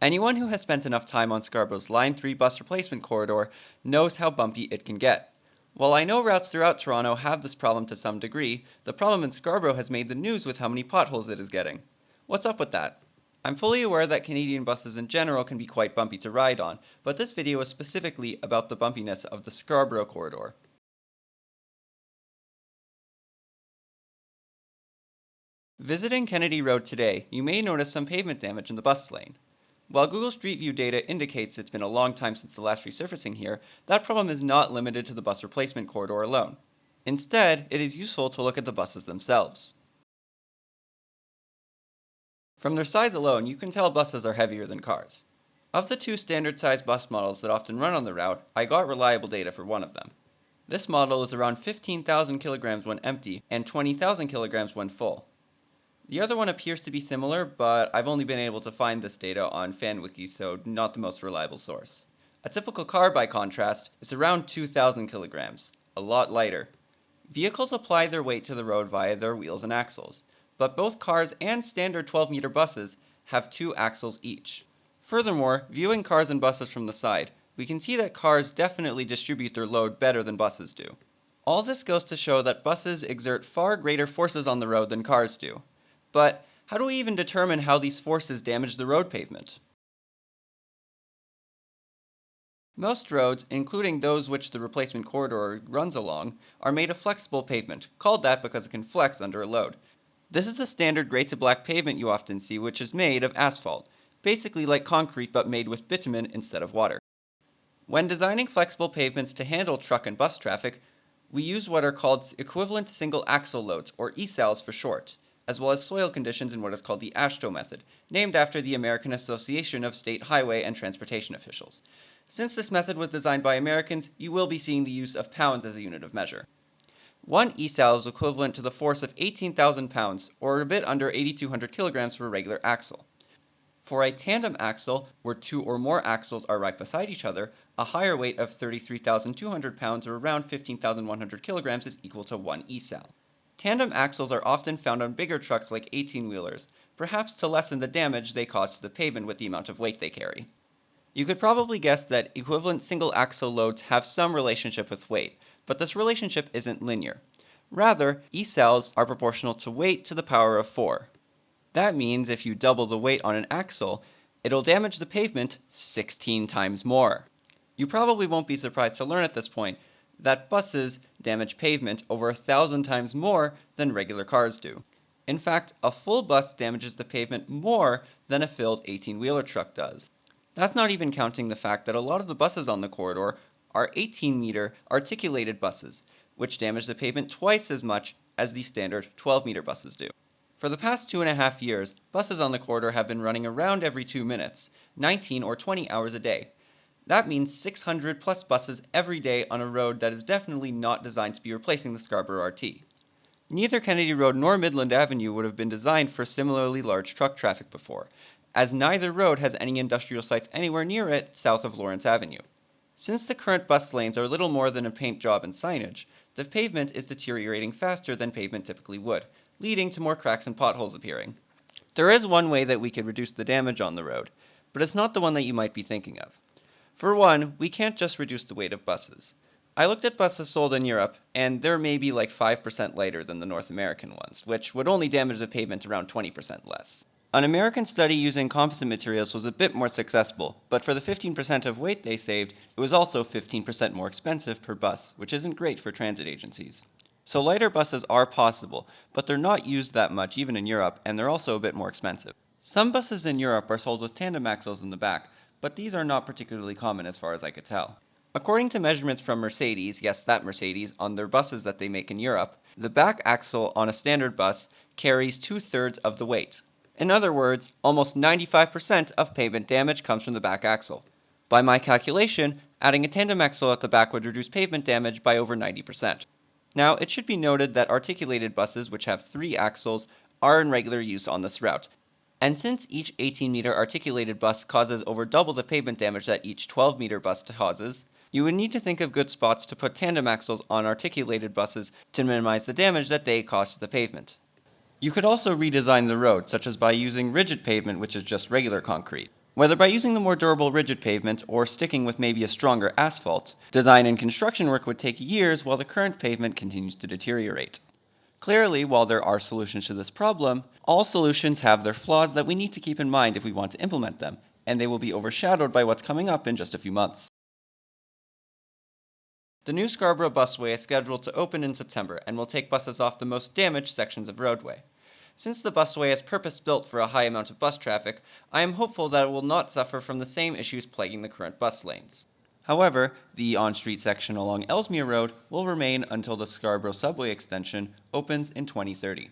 Anyone who has spent enough time on Scarborough's Line 3 bus replacement corridor knows how bumpy it can get. While I know routes throughout Toronto have this problem to some degree, the problem in Scarborough has made the news with how many potholes it is getting. What's up with that? I'm fully aware that Canadian buses in general can be quite bumpy to ride on, but this video is specifically about the bumpiness of the Scarborough corridor. Visiting Kennedy Road today, you may notice some pavement damage in the bus lane. While Google Street View data indicates it's been a long time since the last resurfacing here, that problem is not limited to the bus replacement corridor alone. Instead, it is useful to look at the buses themselves. From their size alone, you can tell buses are heavier than cars. Of the two standard-sized bus models that often run on the route, I got reliable data for one of them. This model is around 15,000 kilograms when empty and 20,000 kilograms when full. The other one appears to be similar, but I've only been able to find this data on FanWiki, so not the most reliable source. A typical car, by contrast, is around 2,000 kilograms, a lot lighter. Vehicles apply their weight to the road via their wheels and axles, but both cars and standard 12-meter buses have 2 axles each. Furthermore, viewing cars and buses from the side, we can see that cars definitely distribute their load better than buses do. All this goes to show that buses exert far greater forces on the road than cars do. But how do we even determine how these forces damage the road pavement? Most roads, including those which the replacement corridor runs along, are made of flexible pavement, called that because it can flex under a load. This is the standard gray to black pavement you often see, which is made of asphalt, basically like concrete but made with bitumen instead of water. When designing flexible pavements to handle truck and bus traffic, we use what are called equivalent single axle loads, or ESALs for short, as well as soil conditions in what is called the AASHTO method, named after the American Association of State Highway and Transportation Officials. Since this method was designed by Americans, you will be seeing the use of pounds as a unit of measure. 1 ESAL is equivalent to the force of 18,000 pounds, or a bit under 8,200 kilograms for a regular axle. For a tandem axle, where 2 or more axles are right beside each other, a higher weight of 33,200 pounds or around 15,100 kilograms is equal to 1 ESAL. Tandem axles are often found on bigger trucks like 18-wheelers, perhaps to lessen the damage they cause to the pavement with the amount of weight they carry. You could probably guess that equivalent single axle loads have some relationship with weight, but this relationship isn't linear. Rather, ESALs are proportional to weight to the power of 4. That means if you double the weight on an axle, it'll damage the pavement 16 times more. You probably won't be surprised to learn at this point that buses damage pavement over 1,000 times more than regular cars do. In fact, a full bus damages the pavement more than a filled 18-wheeler truck does. That's not even counting the fact that a lot of the buses on the corridor are 18-meter articulated buses, which damage the pavement twice as much as the standard 12-meter buses do. For the past 2.5 years, buses on the corridor have been running around every 2 minutes, 19 or 20 hours a day. That means 600 plus buses every day on a road that is definitely not designed to be replacing the Scarborough RT. Neither Kennedy Road nor Midland Avenue would have been designed for similarly large truck traffic before, as neither road has any industrial sites anywhere near it south of Lawrence Avenue. Since the current bus lanes are little more than a paint job and signage, the pavement is deteriorating faster than pavement typically would, leading to more cracks and potholes appearing. There is one way that we could reduce the damage on the road, but it's not the one that you might be thinking of. For one, we can't just reduce the weight of buses. I looked at buses sold in Europe, and they're maybe like 5% lighter than the North American ones, which would only damage the pavement around 20% less. An American study using composite materials was a bit more successful, but for the 15% of weight they saved, it was also 15% more expensive per bus, which isn't great for transit agencies. So lighter buses are possible, but they're not used that much even in Europe, and they're also a bit more expensive. Some buses in Europe are sold with tandem axles in the back, but these are not particularly common as far as I could tell. According to measurements from Mercedes, yes, that Mercedes, on their buses that they make in Europe, the back axle on a standard bus carries 2/3 of the weight. In other words, almost 95% of pavement damage comes from the back axle. By my calculation, adding a tandem axle at the back would reduce pavement damage by over 90%. Now, it should be noted that articulated buses, which have 3 axles, are in regular use on this route. And since each 18-meter articulated bus causes over double the pavement damage that each 12-meter bus causes, you would need to think of good spots to put tandem axles on articulated buses to minimize the damage that they cause to the pavement. You could also redesign the road, such as by using rigid pavement, which is just regular concrete. Whether by using the more durable rigid pavement or sticking with maybe a stronger asphalt, design and construction work would take years while the current pavement continues to deteriorate. Clearly, while there are solutions to this problem, all solutions have their flaws that we need to keep in mind if we want to implement them, and they will be overshadowed by what's coming up in just a few months. The new Scarborough busway is scheduled to open in September and will take buses off the most damaged sections of roadway. Since the busway is purpose-built for a high amount of bus traffic, I am hopeful that it will not suffer from the same issues plaguing the current bus lanes. However, the on-street section along Ellesmere Road will remain until the Scarborough subway extension opens in 2030.